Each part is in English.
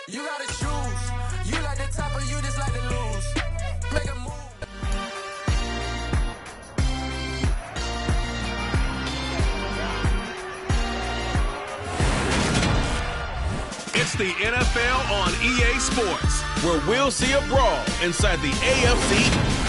You gotta choose. You like the top or you just like to lose. Make a move. It's the NFL on EA Sports, where we'll see a brawl inside the AFC.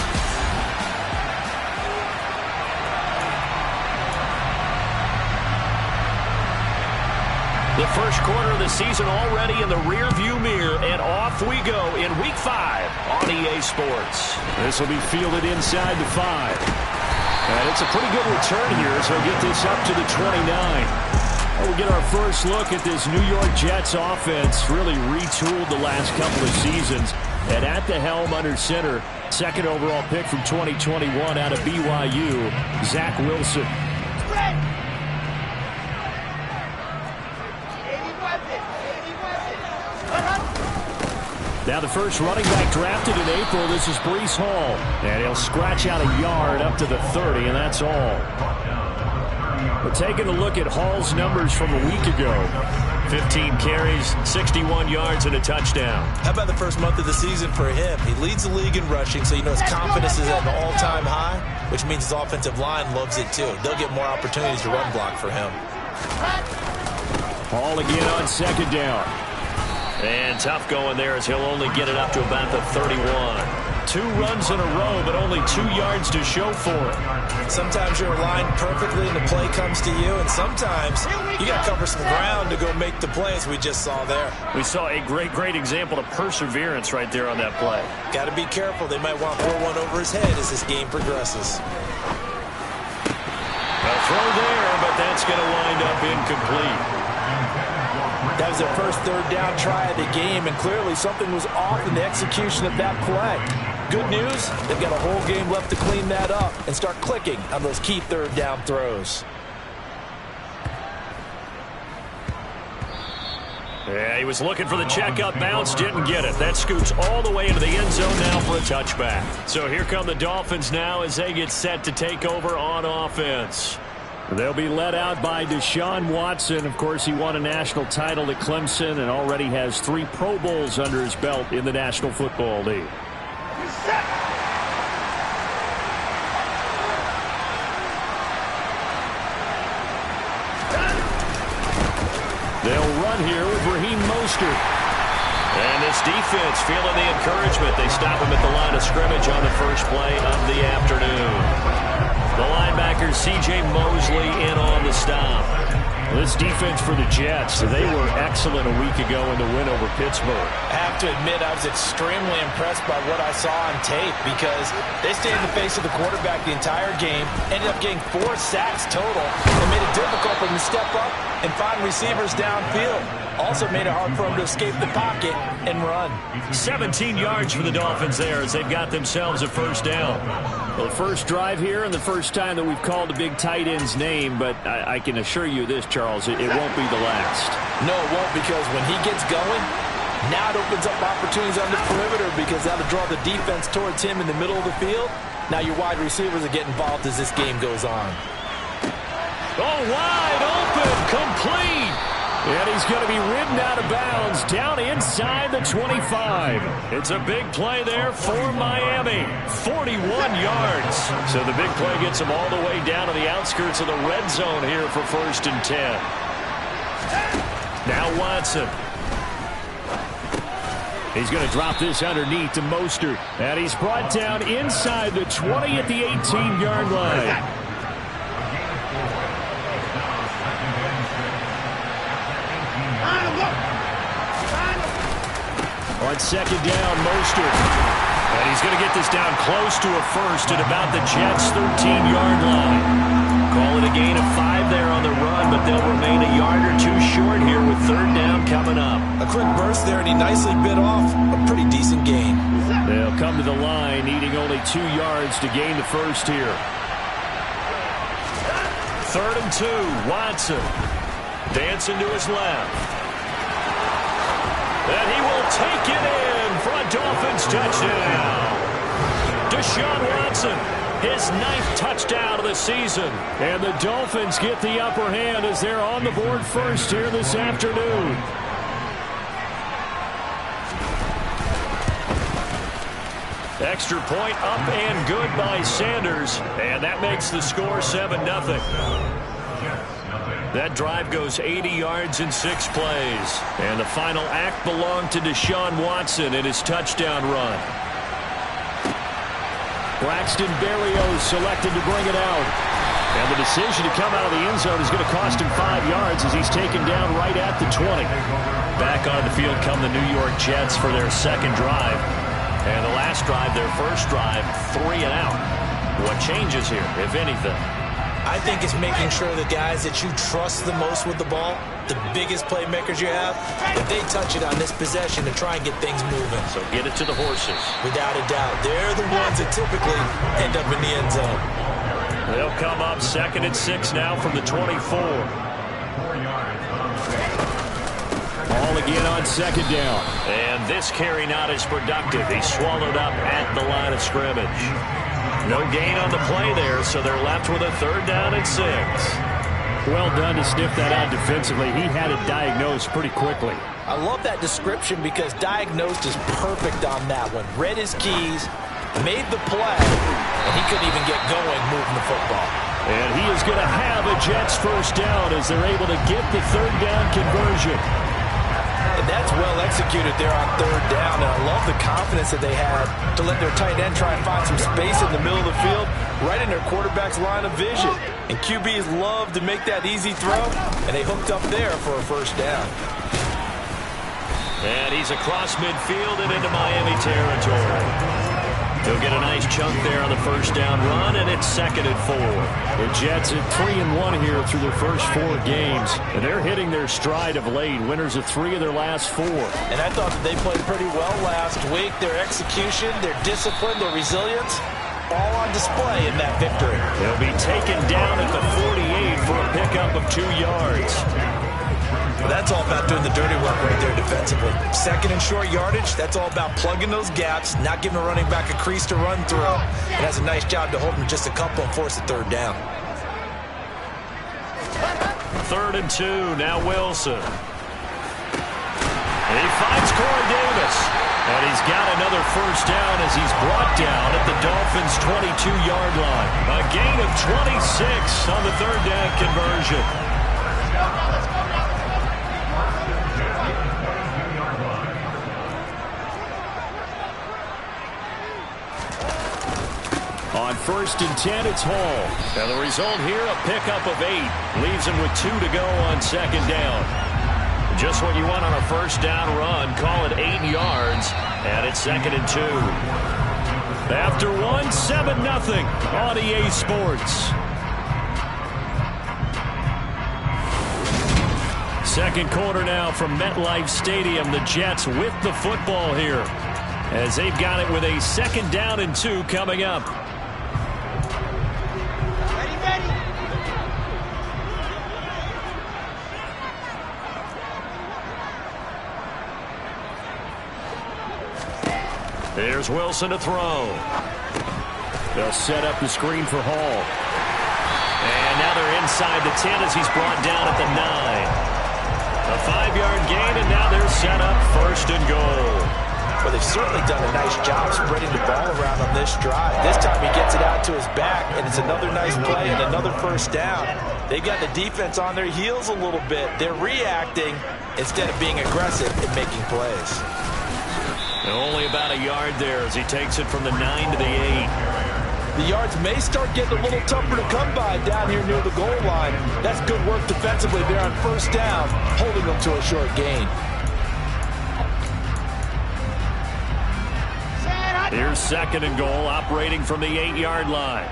The first quarter of the season already in the rearview mirror, and off we go in Week 5 on EA Sports. This will be fielded inside the 5. And it's a pretty good return here as he'll get this up to the 29. We'll get our first look at this New York Jets offense, really retooled the last couple of seasons. And at the helm under center, second overall pick from 2021 out of BYU, Zach Wilson. Now the first running back drafted in April, this is Breece Hall. And he'll scratch out a yard up to the 30, and that's all. We're taking a look at Hall's numbers from a week ago. 15 carries, 61 yards, and a touchdown. How about the first month of the season for him? He leads the league in rushing, so you know his confidence is at an all-time high, which means his offensive line loves it too. They'll get more opportunities to run block for him. Hall again on second down. And tough going there as he'll only get it up to about the 31. 2 runs in a row, but only 2 yards to show for it. Sometimes you're aligned perfectly and the play comes to you, and sometimes you got to cover some ground to go make the play, as we just saw there. We saw a great example of perseverance right there on that play. Got to be careful. They might want to throw one over his head as this game progresses. A throw there, but that's going to wind up incomplete. That was their first third down try of the game, and clearly something was off in the execution of that play. Good news, they've got a whole game left to clean that up and start clicking on those key third down throws. Yeah, he was looking for the checkup bounce, didn't get it. That scoots all the way into the end zone now for a touchback. So here come the Dolphins now as they get set to take over on offense. They'll be led out by Deshaun Watson. Of course, he won a national title at Clemson and already has 3 Pro Bowls under his belt in the National Football League. They'll run here with Raheem Mostert. And this defense feeling the encouragement. They stop him at the line of scrimmage on the first play of the afternoon. The linebacker C.J. Mosley in on the stop. This defense for the Jets, they were excellent a week ago in the win over Pittsburgh. I have to admit, I was extremely impressed by what I saw on tape because they stayed in the face of the quarterback the entire game, ended up getting 4 sacks total, and made it difficult for him to step up and find receivers downfield. Also made it hard for him to escape the pocket and run. 17 yards for the Dolphins there as they've got themselves a first down. Well, the first drive here and the first time that we've called a big tight end's name, but I can assure you this, Charles, it won't be the last. No, it won't, because when he gets going, now it opens up opportunities on the perimeter because that'll draw the defense towards him in the middle of the field. Now your wide receivers are getting involved as this game goes on. Oh, wide open, complete. And he's going to be ridden out of bounds down inside the 25. It's a big play there for Miami. 41 yards. So the big play gets him all the way down to the outskirts of the red zone here for 1st and 10. Now Watson. He's going to drop this underneath to Mostert. And he's brought down inside the 20 at the 18-yard line. On second down, Mostert. And he's going to get this down close to a first at about the Jets' 13-yard line. Call it a gain of 5 there on the run, but they'll remain a yard or 2 short here with third down coming up. A quick burst there, and he nicely bit off a pretty decent gain. They'll come to the line, needing only 2 yards to gain the first here. 3rd and 2, Watson. Dancing to his left. And he will take it in for a Dolphins touchdown. Deshaun Watson, his 9th touchdown of the season. And the Dolphins get the upper hand as they're on the board first here this afternoon. Extra point up and good by Sanders. And that makes the score 7-0. That drive goes 80 yards in 6 plays. And the final act belonged to Deshaun Watson in his touchdown run. Braxton Berrios selected to bring it out. And the decision to come out of the end zone is going to cost him 5 yards as he's taken down right at the 20. Back on the field come the New York Jets for their second drive. And the last drive, their first drive, 3 and out. What changes here, if anything? I think it's making sure the guys that you trust the most with the ball, the biggest playmakers you have, that they touch it on this possession to try and get things moving. So get it to the horses. Without a doubt. They're the ones that typically end up in the end zone. They'll come up 2nd and 6 now from the 24. Ball again on 2nd down. And this carry not as productive. He's swallowed up at the line of scrimmage. No gain on the play there, so they're left with a 3rd down and 6. Well done to sniff that out defensively. He had it diagnosed pretty quickly. I love that description because diagnosed is perfect on that one. Read his keys, made the play, and he couldn't even get going moving the football. And he is going to have a Jets 1st down as they're able to get the 3rd down conversion. And that's well executed there on 3rd down. And I love the confidence that they had to let their tight end try and find some space in the middle of the field, right in their quarterback's line of vision. And QBs love to make that easy throw, and they hooked up there for a 1st down. And he's across midfield and into Miami territory. He'll get a nice chunk there on the 1st down run, and it's 2nd and 4. The Jets at 3-1 here through their first 4 games, and they're hitting their stride of late. Winners of 3 of their last 4. And I thought that they played pretty well last week. Their execution, their discipline, their resilience, all on display in that victory. They'll be taken down at the 48 for a pickup of 2 yards. Well, that's all about doing the dirty work right there defensively. 2nd and short yardage, that's all about plugging those gaps, not giving a running back a crease to run through. It has a nice job to hold him just a couple and force a 3rd down. 3rd and 2, now Wilson. And he finds Corey Davis. And he's got another 1st down as he's brought down at the Dolphins' 22-yard line. A gain of 26 on the 3rd down conversion. On 1st and 10, it's Hall. And the result here, a pickup of 8. Leaves him with 2 to go on 2nd down. Just what you want on a 1st down run. Call it 8 yards. And it's 2nd and 2. After 1, 7-0 on EA Sports. 2nd quarter now from MetLife Stadium. The Jets with the football here, as they've got it with a 2nd down and 2 coming up. Here's Wilson to throw. They'll set up the screen for Hall. And now they're inside the 10 as he's brought down at the 9. A 5-yard gain, and now they're set up 1st and goal. Well, they've certainly done a nice job spreading the ball around on this drive. This time he gets it out to his back, and it's another nice play and another 1st down. They've got the defense on their heels a little bit. They're reacting instead of being aggressive and making plays. And only about a yard there as he takes it from the 9 to the 8. The yards may start getting a little tougher to come by down here near the goal line. That's good work defensively there on 1st down, holding them to a short gain. Here's 2nd and goal, operating from the 8-yard line.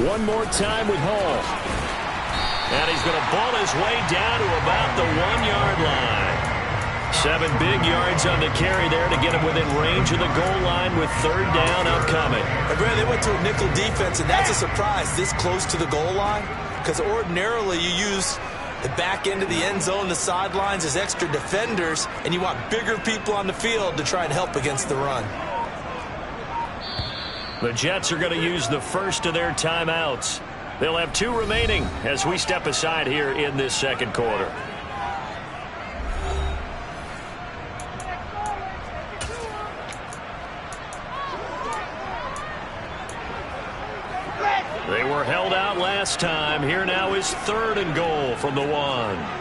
One more time with Hall. And he's going to ball his way down to about the 1-yard line. 7 big yards on the carry there to get him within range of the goal line with 3rd down upcoming. And Brad, they went to a nickel defense, and that's a surprise this close to the goal line, because ordinarily you use the back end of the end zone, the sidelines as extra defenders, and you want bigger people on the field to try and help against the run. The Jets are going to use the first of their timeouts. They'll have 2 remaining as we step aside here in this second quarter. They were held out last time. Here now is 3rd and goal from the 1.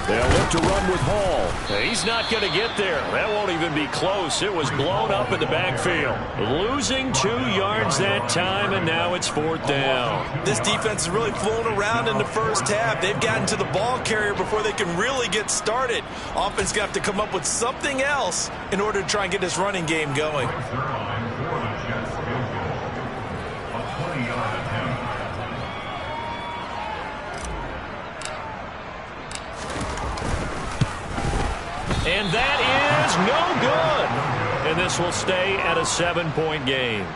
They'll look to run with Hall. He's not going to get there. That won't even be close. It was blown up in the backfield. Losing 2 yards that time, and now it's 4th down. This defense is really flown around in the first half. They've gotten to the ball carrier before they can really get started. Offense got to come up with something else in order to try and get this running game going. And that is no good. And this will stay at a 7-point game.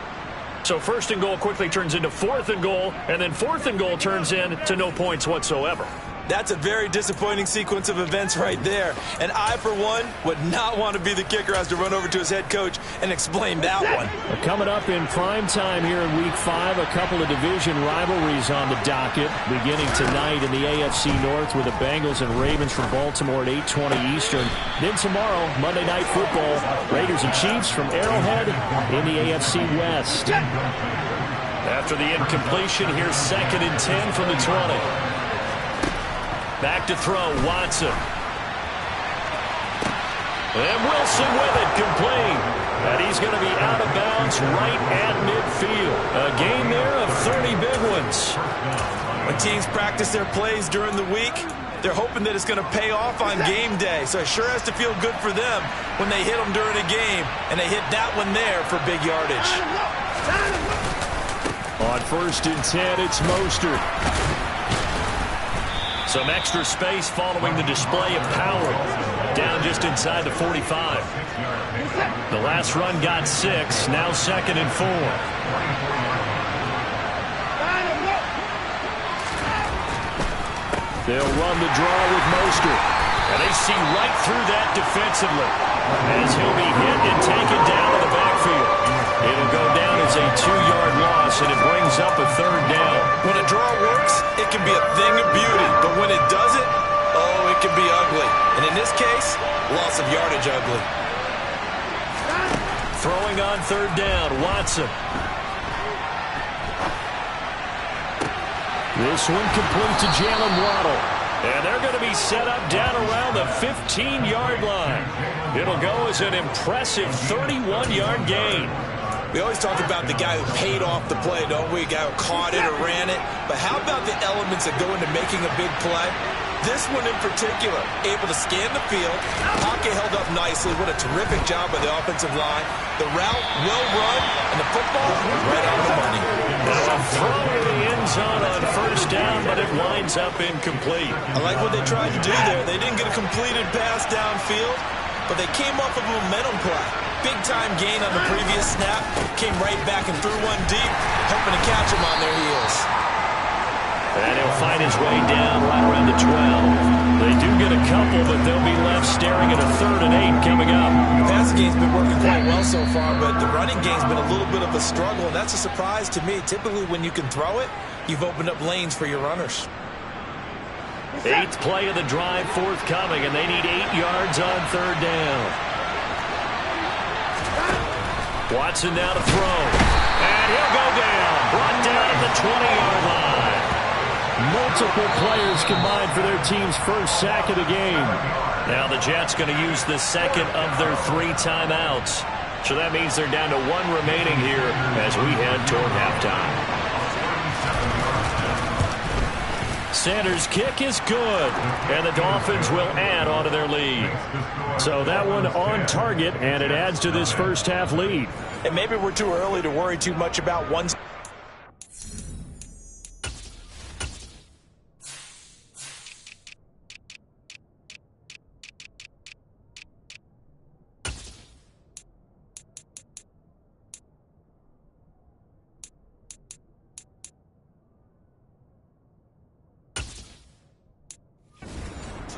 So 1st and goal quickly turns into 4th and goal, and then 4th and goal turns into no points whatsoever. That's a very disappointing sequence of events right there. And I, for one, would not want to be the kicker who has to run over to his head coach and explain that one. Coming up in prime time here in Week 5, a couple of division rivalries on the docket, beginning tonight in the AFC North with the Bengals and Ravens from Baltimore at 8:20 Eastern. Then tomorrow, Monday Night Football, Raiders and Chiefs from Arrowhead in the AFC West. After the incompletion, here's 2nd and 10 from the 20. Back to throw, Watson. And Wilson with it, complete. And he's going to be out of bounds right at midfield. A gain there of 30 big ones. When teams practice their plays during the week, they're hoping that it's going to pay off on game day. So it sure has to feel good for them when they hit them during a game. And they hit that one there for big yardage. On 1st and 10, it's Mostert. Some extra space following the display of power. Down just inside the 45. The last run got 6. Now 2nd and 4. They'll run the draw with Mostert. And they see right through that defensively as he'll be hit and taken down in the backfield. It'll go down as a 2-yard loss, and it brings up a 3rd down. When a draw works, it can be a thing of beauty. But when it doesn't, oh, it can be ugly. And in this case, loss of yardage ugly. Throwing on 3rd down, Watson. This one complete to Jalen Waddle. And they're going to be set up down around the 15-yard line. It'll go as an impressive 31-yard gain. We always talk about the guy who paid off the play, don't we? A guy who caught it or ran it. But how about the elements that go into making a big play? This one in particular, able to scan the field. Pocket held up nicely. What a terrific job by the offensive line. The route, well run, and the football, right on the money. A throw to the end zone on 1st down, but it winds up incomplete. I like what they tried to do there. They didn't get a completed pass downfield, but they came off of a momentum play. Big-time gain on the previous snap. Came right back and threw one deep, hoping to catch them on their heels. And he'll find his way down right around the 12. They do get a couple, but they'll be left staring at a 3rd and 8 coming up. The passing game's been working quite well so far, but the running game's been a little bit of a struggle, and that's a surprise to me. Typically, when you can throw it, you've opened up lanes for your runners. 8th play of the drive forthcoming, and they need 8 yards on 3rd down. Watson now to throw. And he'll go down. Brought down at the 20-yard line. Multiple players combined for their team's first sack of the game. Now the Jets going to use the 2nd of their 3 timeouts. So that means they're down to 1 remaining here as we head toward halftime. Sanders' kick is good, and the Dolphins will add onto their lead. So that one on target, and it adds to this first half lead. And maybe we're too early to worry too much about one.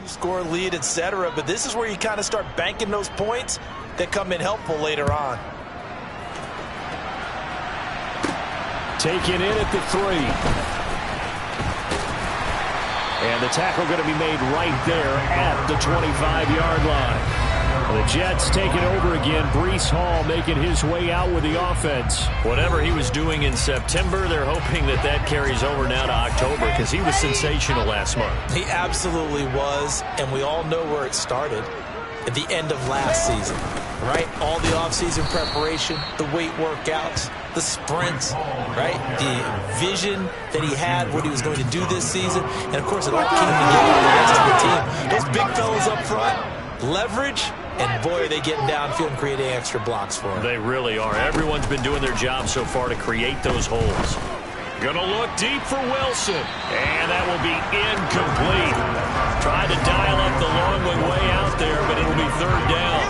Score lead, etc. But this is where you kind of start banking those points that come in helpful later on. Taken in at the 3. And the tackle going to be made right there at the 25-yard line. The Jets taking over again. Breece Hall making his way out with the offense. Whatever he was doing in September, they're hoping that that carries over now to October because he was sensational last month. He absolutely was, and we all know where it started. At the end of last season, right? All the offseason preparation, the weight workouts, the sprints, right? The vision that he had, what he was going to do this season. And, of course, it all came together with the rest of the team. Those big fellas up front, leverage, and, boy, are they getting downfield and creating extra blocks for him. They really are. Everyone's been doing their job so far to create those holes. Gonna look deep for Wilson. And that will be incomplete. Tried to dial up the long way out there, but it'll be third down.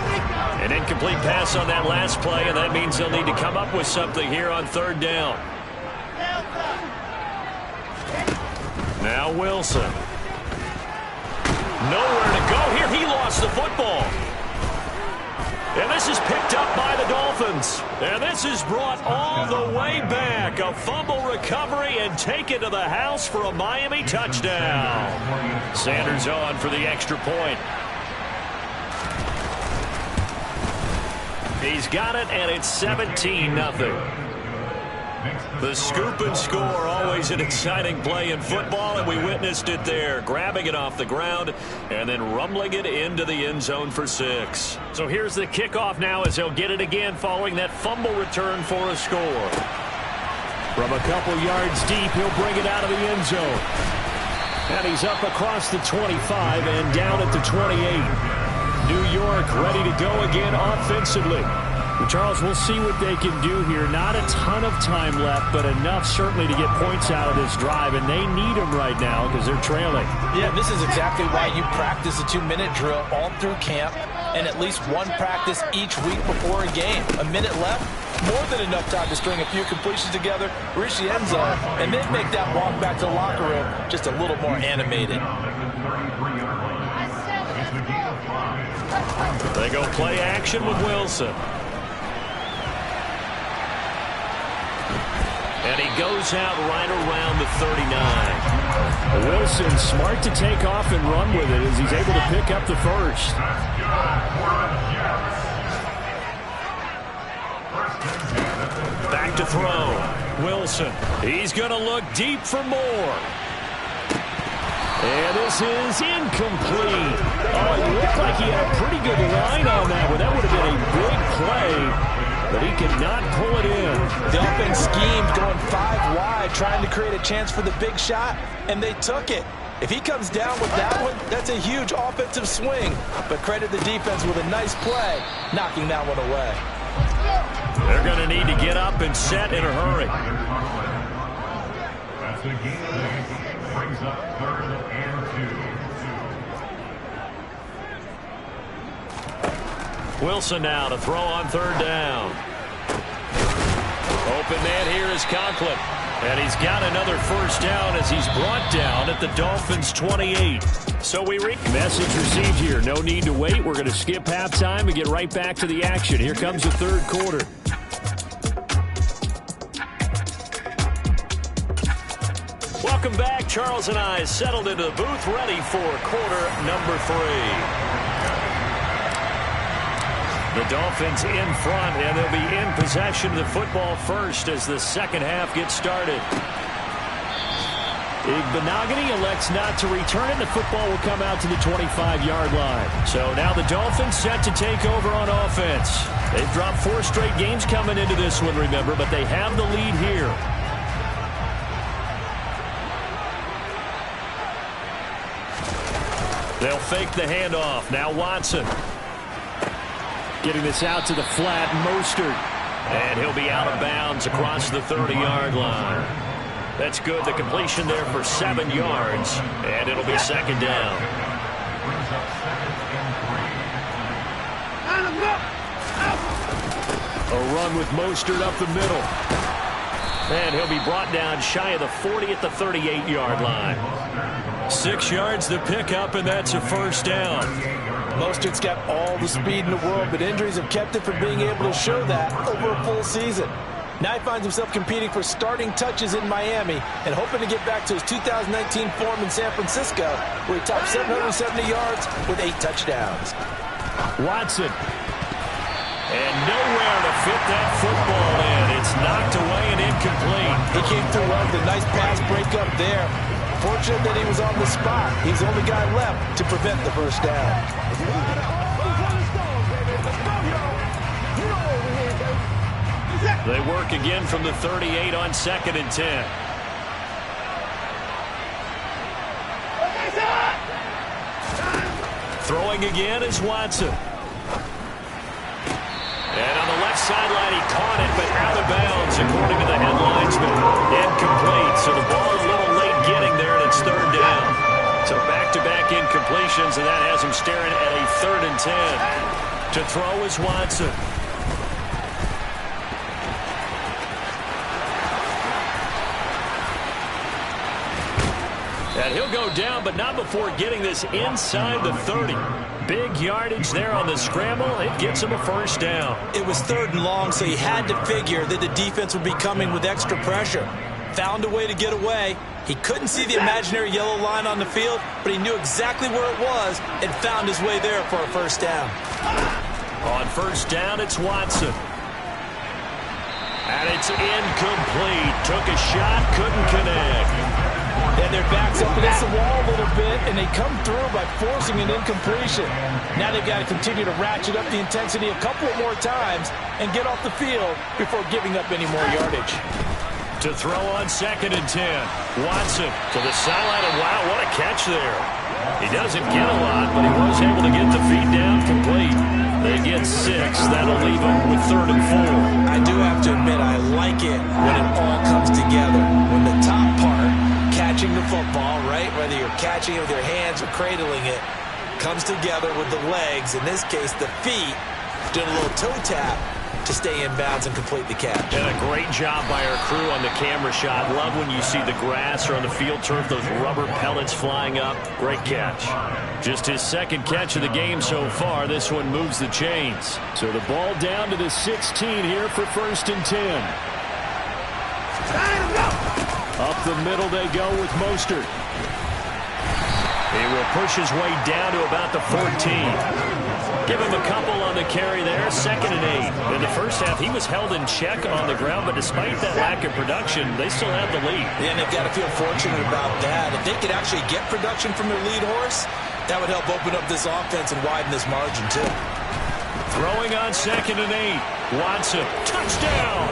An incomplete pass on that last play, and that means they'll need to come up with something here on third down. Now Wilson. Nowhere to go here. He lost the football. And this is picked up by the Dolphins. And this is brought all the way back. A fumble recovery and taken to the house for a Miami touchdown. Sanders on for the extra point. He's got it, and it's 17-0. The scoop and score, always an exciting play in football, and we witnessed it there, grabbing it off the ground and then rumbling it into the end zone for 6. So here's the kickoff now as he'll get it again following that fumble return for a score. From a couple yards deep, he'll bring it out of the end zone. And he's up across the 25 and down at the 28. New York ready to go again offensively. Charles, we'll see what they can do here. Not a ton of time left, but enough certainly to get points out of this drive, and they need them right now because they're trailing. Yeah, this is exactly why you practice a 2-minute drill all through camp and at least one practice each week before a game. A minute left, more than enough time to string a few completions together, reach the end zone, and then make that walk back to the locker room just a little more animated. They go play action with Wilson. And he goes out right around the 39. Wilson smart to take off and run with it as he's able to pick up the first. Back to throw. Wilson. He's going to look deep for more. And this is incomplete. Oh, it looked like he had a pretty good line on that, but that would have been a big play. But he could not pull it in. The offense schemed going 5 wide, trying to create a chance for the big shot, and they took it. If he comes down with that one, that's a huge offensive swing. But credit the defense with a nice play, knocking that one away. They're going to need to get up and set in a hurry. That's the game. Brings up 3rd and 2. Wilson now to throw on 3rd down. Open man here is Conklin. And he's got another first down as he's brought down at the Dolphins' 28. So we message received here. No need to wait. We're going to skip halftime and get right back to the action. Here comes the 3rd quarter. Welcome back. Charles and I settled into the booth ready for quarter number 3. The Dolphins in front, and they'll be in possession of the football first as the second half gets started. Igbenogany elects not to return it. The football will come out to the 25-yard line. So now the Dolphins set to take over on offense. They've dropped 4 straight games coming into this one, remember, but they have the lead here. They'll fake the handoff. Now Watson. Getting this out to the flat, Mostert. And he'll be out of bounds across the 30-yard line. That's good. The completion there for 7 yards. And it'll be 2nd down. A run with Mostert up the middle. And he'll be brought down shy of the 40 at the 38-yard line. 6 yards to pick up, and that's a first down. Mostert's got all the speed in the world, but injuries have kept him from being able to show that over a full season. Now he finds himself competing for starting touches in Miami and hoping to get back to his 2019 form in San Francisco, where he topped 770 yards with 8 touchdowns. Watson. And nowhere to fit that football in. It's knocked away and incomplete. He came through well with a nice pass breakup there. Fortunate that he was on the spot. He's the only guy left to prevent the first down. They work again from the 38 on 2nd and 10. Throwing again is Watson. And on the left sideline, he caught it, but out of bounds, according to the headlinesman. Incomplete, so the ball a little late getting there, and it's 3rd down. So back-to-back incompletions, and that has him staring at a 3rd and 10. To throw is Watson. And he'll go down, but not before getting this inside the 30. Big yardage there on the scramble. It gets him a first down. It was 3rd and long, so he had to figure that the defense would be coming with extra pressure. Found a way to get away. He couldn't see the imaginary yellow line on the field, but he knew exactly where it was and found his way there for a first down. On first down, it's Watson. And it's incomplete. Took a shot, couldn't connect. And their backs up against the wall a little bit, and they come through by forcing an incompletion. Now they've got to continue to ratchet up the intensity a couple of more times and get off the field before giving up any more yardage. To throw on 2nd and 10. Watson to the sideline, and wow, what a catch there. He doesn't get a lot, but he was able to get the feet down complete. They get 6. That'll leave him with 3rd and 4. I do have to admit, I like it when it all comes together. When the top part, catching the football, right, whether you're catching it with your hands or cradling it, comes together with the legs, in this case the feet, doing a little toe tap to stay in bounds and complete the catch. And a great job by our crew on the camera shot. Love when you see the grass or on the field turf, those rubber pellets flying up. Great catch. Just his 2nd catch of the game so far. This one moves the chains. So the ball down to the 16 here for 1st and 10. Up the middle they go with Mostert. He will push his way down to about the 14. Give him a couple on the carry there. 2nd and 8. In the first half, he was held in check on the ground, but despite that lack of production, they still have the lead. Yeah, and they've got to feel fortunate about that. If they could actually get production from their lead horse, that would help open up this offense and widen this margin, too. Throwing on 2nd and 8. Watson. Touchdown!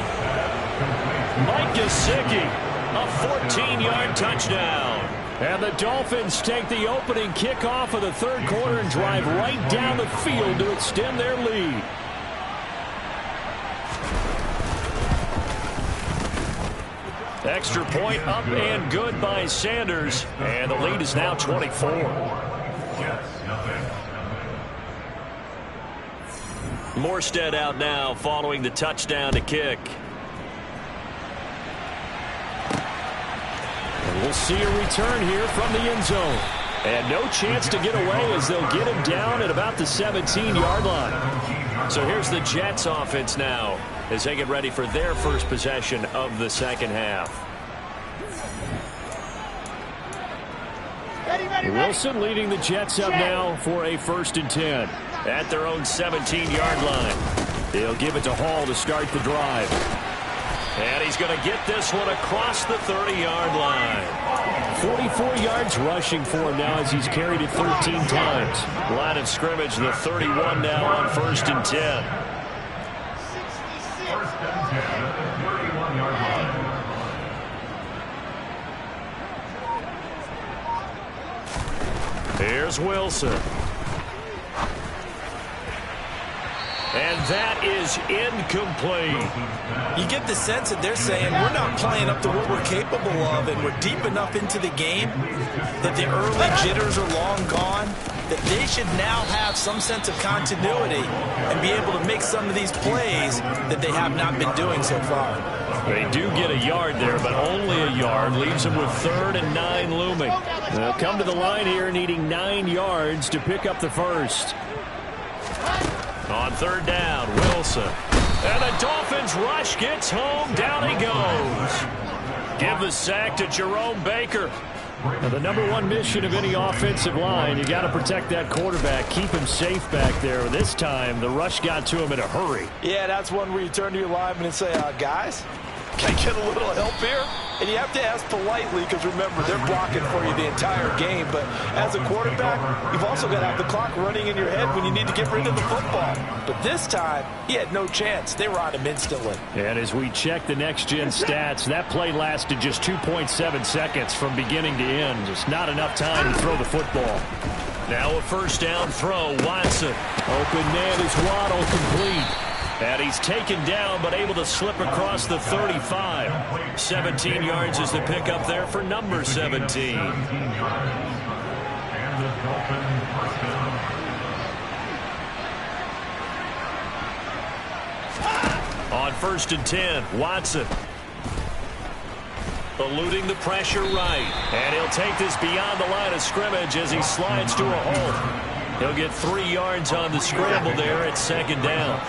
Mike Gesicki. A 14-yard touchdown. And the Dolphins take the opening kickoff of the 3rd quarter and drive right down the field to extend their lead. Extra point up and good by Sanders. And the lead is now 24. Morstead out now following the touchdown to kick. We'll see a return here from the end zone. And no chance to get away as they'll get him down at about the 17-yard line. So here's the Jets offense now as they get ready for their first possession of the 2nd half. Wilson leading the Jets up now for a 1st and 10 at their own 17-yard line. They'll give it to Hall to start the drive. And he's going to get this one across the 30-yard line. 44 yards rushing for him now as he's carried it 13 times. Line of scrimmage, the 31 now on 1st and 10. 1st and 10 at the 31-yard line. Here's Wilson. And that is incomplete. You get the sense that they're saying we're not playing up to what we're capable of, and we're deep enough into the game that the early jitters are long gone, that they should now have some sense of continuity and be able to make some of these plays that they have not been doing so far. They do get a yard there, but only a yard. Leaves them with 3rd and 9 looming. They'll come to the line here needing 9 yards to pick up the first. On 3rd down, Wilson. And the Dolphins rush gets home. Down he goes. Give the sack to Jerome Baker. Now, the number one mission of any offensive line, you got to protect that quarterback, keep him safe back there. This time, the rush got to him in a hurry. Yeah, that's one where you turn to your lineman and say, guys, can I get a little help here? And you have to ask politely because, remember, they're blocking for you the entire game. But as a quarterback, you've also got to have the clock running in your head when you need to get rid of the football. But this time, he had no chance. They were on him instantly. And as we check the next-gen stats, that play lasted just 2.7 seconds from beginning to end. Just not enough time to throw the football. Now a first down throw. Watson. Open man is Waddle, complete. And he's taken down, but able to slip across the 35. 17 yards is the pickup there for number 17. On 1st and 10, Watson. Eluding the pressure right. And he'll take this beyond the line of scrimmage as he slides to a hole. He'll get 3 yards on the scramble there at 2nd down.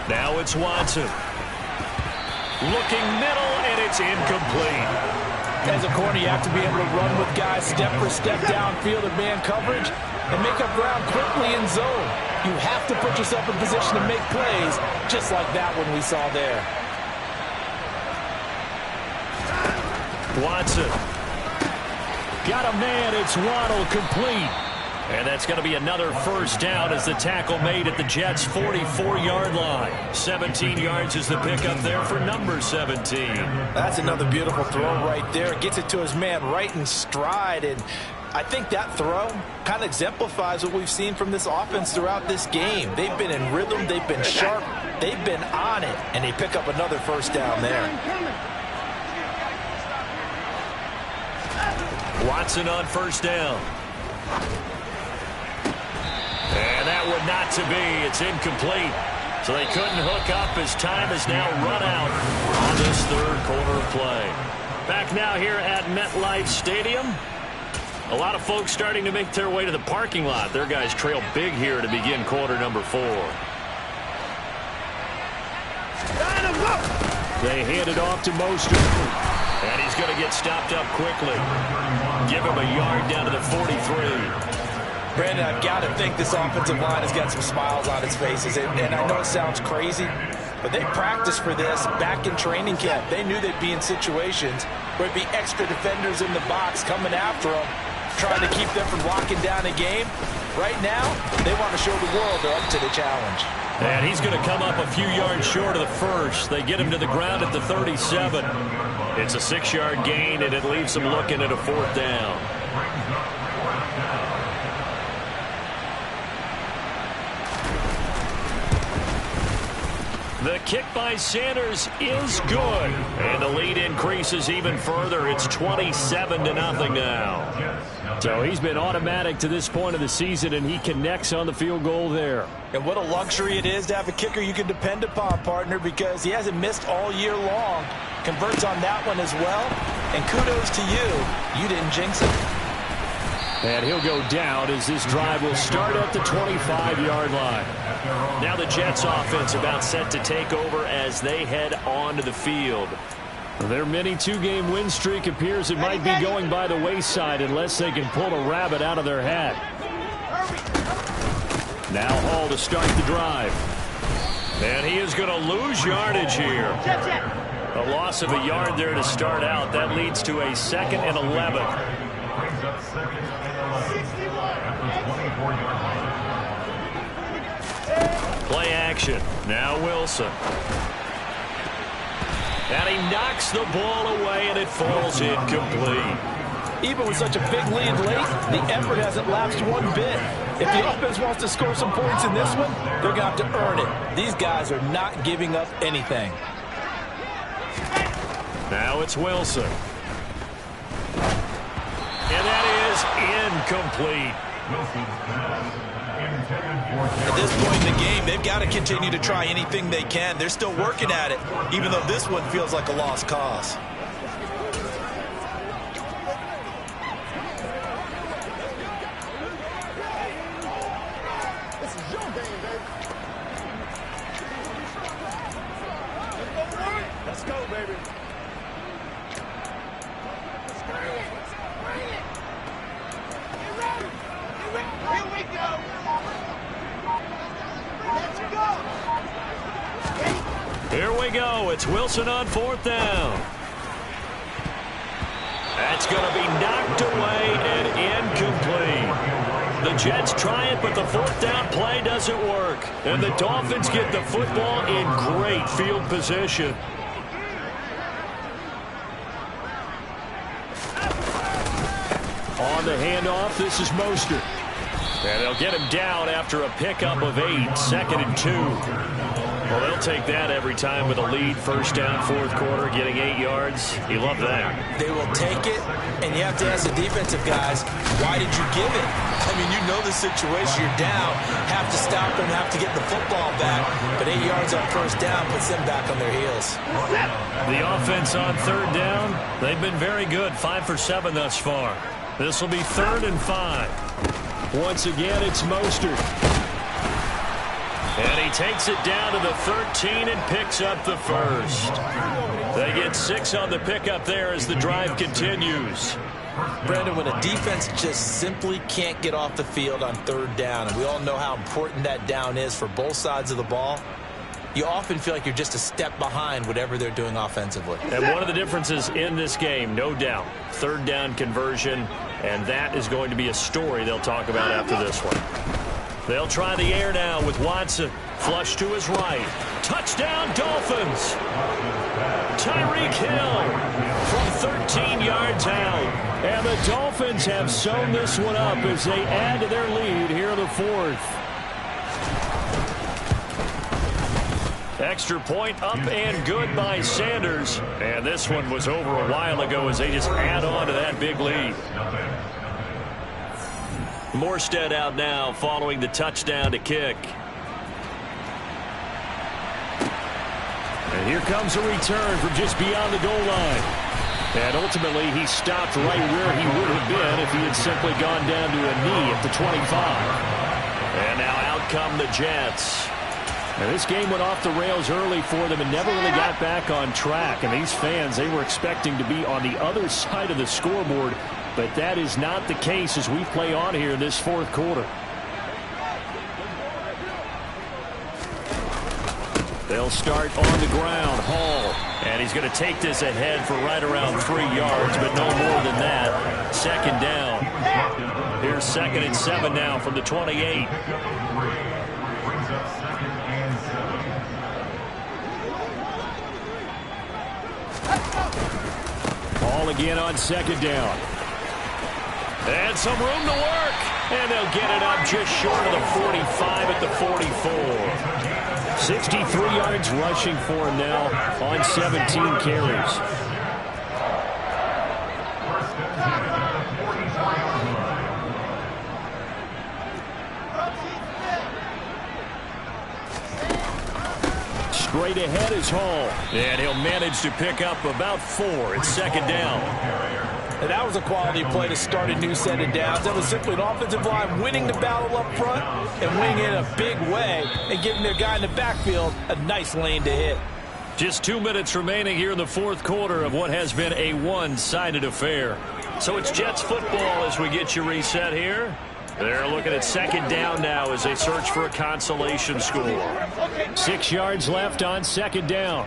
Now it's Watson. Looking middle, and it's incomplete. As a corner, you have to be able to run with guys step for step downfield in man coverage and make up ground quickly in zone. You have to put yourself in position to make plays, just like that one we saw there. Watson. Got a man, it's Waddle, complete. And that's going to be another first down as the tackle made at the Jets' 44-yard line. 17 yards is the pickup there for number 17. That's another beautiful throw right there. Gets it to his man right in stride. And I think that throw kind of exemplifies what we've seen from this offense throughout this game. They've been in rhythm. They've been sharp. They've been on it. And they pick up another first down there. Watson on first down. And that would not to be. It's incomplete. So they couldn't hook up as time has now run out on this 3rd quarter of play. Back now here at MetLife Stadium. A lot of folks starting to make their way to the parking lot. Their guys trail big here to begin quarter number 4. They hand it off to Mostert. And he's going to get stopped up quickly. Give him a yard down to the 43. Brandon, I've got to think this offensive line has got some smiles on its faces. And I know it sounds crazy, but they practiced for this back in training camp. They knew they'd be in situations where it'd be extra defenders in the box coming after them, trying to keep them from locking down a game. Right now, they want to show the world they're up to the challenge. And he's going to come up a few yards short of the first. They get him to the ground at the 37. It's a 6-yard gain, and it leaves them looking at a 4th down. The kick by Sanders is good. And the lead increases even further. It's 27-0 now. So he's been automatic to this point of the season, and he connects on the field goal there. And what a luxury it is to have a kicker you can depend upon, partner, because he hasn't missed all year long. Converts on that one as well. And kudos to you. You didn't jinx it. And he'll go down as this drive will start at the 25-yard line. Now the Jets offense about set to take over as they head onto the field. Their mini 2-game win streak appears it might be going by the wayside unless they can pull a rabbit out of their hat. Now Hall to start the drive. And he is going to lose yardage here. A loss of a yard there to start out. That leads to a 2nd and 11. Play action. Now Wilson. And he knocks the ball away, and it falls incomplete. Even with such a big lead late, the effort hasn't lapsed one bit. If the offense wants to score some points in this one, they're going to have to earn it. These guys are not giving up anything. Now it's Wilson. And that is incomplete. At this point in the game, they've got to continue to try anything they can. They're still working at it, even though this one feels like a lost cause. Let's go, baby. Here we go. Let's go. Here we go. It's Wilson on 4th down. That's going to be knocked away and incomplete. The Jets try it, but the 4th down play doesn't work. And the Dolphins get the football in great field position. On the handoff, this is Mostert. And they'll get him down after a pickup of 8, 2nd and 2. Well, they'll take that every time with a lead. 1st down, 4th quarter, getting 8 yards. You love that. They will take it, and you have to ask the defensive guys, why did you give it? I mean, you know the situation. You're down, have to stop and have to get the football back. But 8 yards on 1st down puts them back on their heels. The offense on 3rd down, they've been very good. 5 for 7 thus far. This will be 3rd and 5. Once again, it's Mostert. And he takes it down to the 13 and picks up the 1st. They get 6 on the pickup there as the drive continues. Brandon, when a defense just simply can't get off the field on 3rd down, and we all know how important that down is for both sides of the ball, you often feel like you're just a step behind whatever they're doing offensively. And one of the differences in this game, no doubt, 3rd down conversion, and that is going to be a story they'll talk about after this one. They'll try the air now with Watson. Flush to his right. Touchdown, Dolphins! Tyreek Hill from 13 yards out. And the Dolphins have sewn this one up as they add to their lead here in the 4th. Extra point up and good by Sanders. And this one was over a while ago as they just add on to that big lead. Morstead out now following the touchdown to kick. And here comes a return from just beyond the goal line. And ultimately he stopped right where he would have been if he had simply gone down to a knee at the 25. And now out come the Jets. And this game went off the rails early for them and never really got back on track. And these fans, they were expecting to be on the other side of the scoreboard. But that is not the case as we play on here in this 4th quarter. They'll start on the ground. Hall. And he's going to take this ahead for right around 3 yards, but no more than that. 2nd down. Here's 2nd and 7 now from the 28. Ball again on 2nd down. And some room to work. And they'll get it up just short of the 45 at the 44. 63 yards rushing for him now on 17 carries. Straight ahead is Hall. And he'll manage to pick up about 4. It's 2nd down. And that was a quality play to start a new set of downs. That was simply an offensive line winning the battle up front and winning it in a big way and giving their guy in the backfield a nice lane to hit. Just 2 minutes remaining here in the 4th quarter of what has been a one-sided affair. So it's Jets football as we get you reset here. They're looking at 2nd down now as they search for a consolation score. 6 yards left on 2nd down.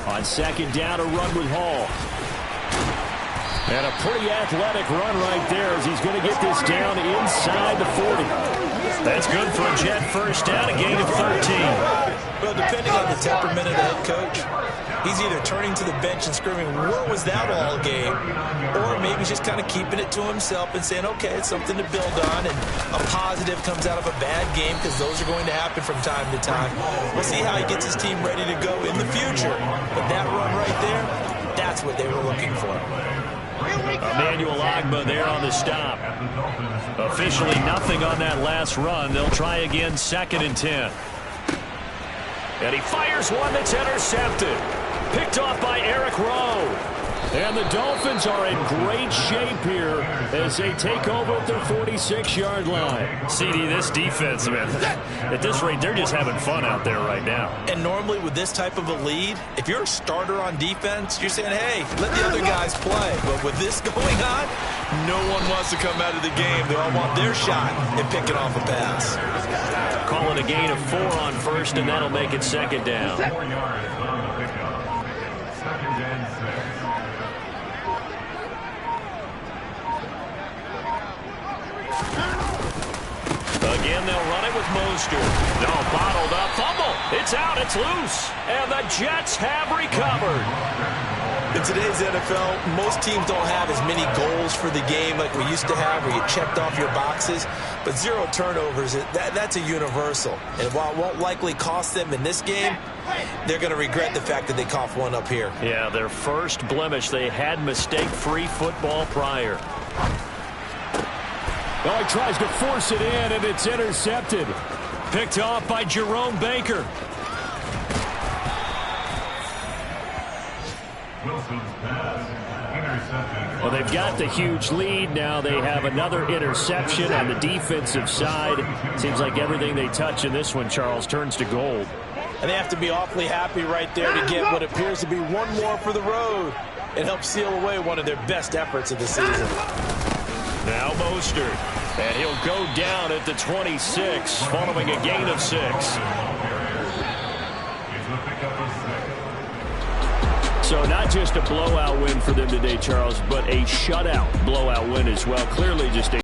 On 2nd down, a run with Hall. And a pretty athletic run right there as he's going to get this down inside the 40. That's good for a Jet 1st down, a gain of 13. Well, depending on the temperament of the head coach, he's either turning to the bench and screaming, what was that all game? Or maybe he's just kind of keeping it to himself and saying, okay, it's something to build on, and a positive comes out of a bad game because those are going to happen from time to time. We'll see how he gets his team ready to go in the future. But that run right there, That's what they were looking for. Emmanuel Ogbah there on the stop. Officially nothing on that last run. They'll try again, 2nd and 10. And he fires one that's intercepted. Picked off by Eric Rowe. And the Dolphins are in great shape here as they take over at their 46-yard line. CD, this defense, man, at this rate, they're just having fun out there right now. And normally with this type of a lead, if you're a starter on defense, you're saying, hey, let the other guys play. But with this going on, no one wants to come out of the game. They all want their shot at picking off a pass. Call it a gain of 4 on first, and that'll make it 2nd down. 4 yards on the pickup. 2nd and 6. Again, they'll run it with Mostert. No, bottled up. Fumble. It's out. It's loose. And the Jets have recovered. In today's NFL, most teams don't have as many goals for the game like we used to have where you checked off your boxes. But 0 turnovers, that's a universal. And while it won't likely cost them in this game, they're going to regret the fact that they coughed one up here. Yeah, their first blemish. They had mistake-free football prior. Oh, he tries to force it in, and it's intercepted. Picked off by Jerome Baker. Wilson's pass intercepted. Well, they've got the huge lead. Now they have another interception on the defensive side. Seems like everything they touch in this one, Charles, turns to gold. And they have to be awfully happy right there to get what appears to be one more for the road and help seal away one of their best efforts of the season. Now Mostert, and he'll go down at the 26 following a gain of 6. So not just a blowout win for them today, Charles, but a shutout blowout win as well. Clearly just a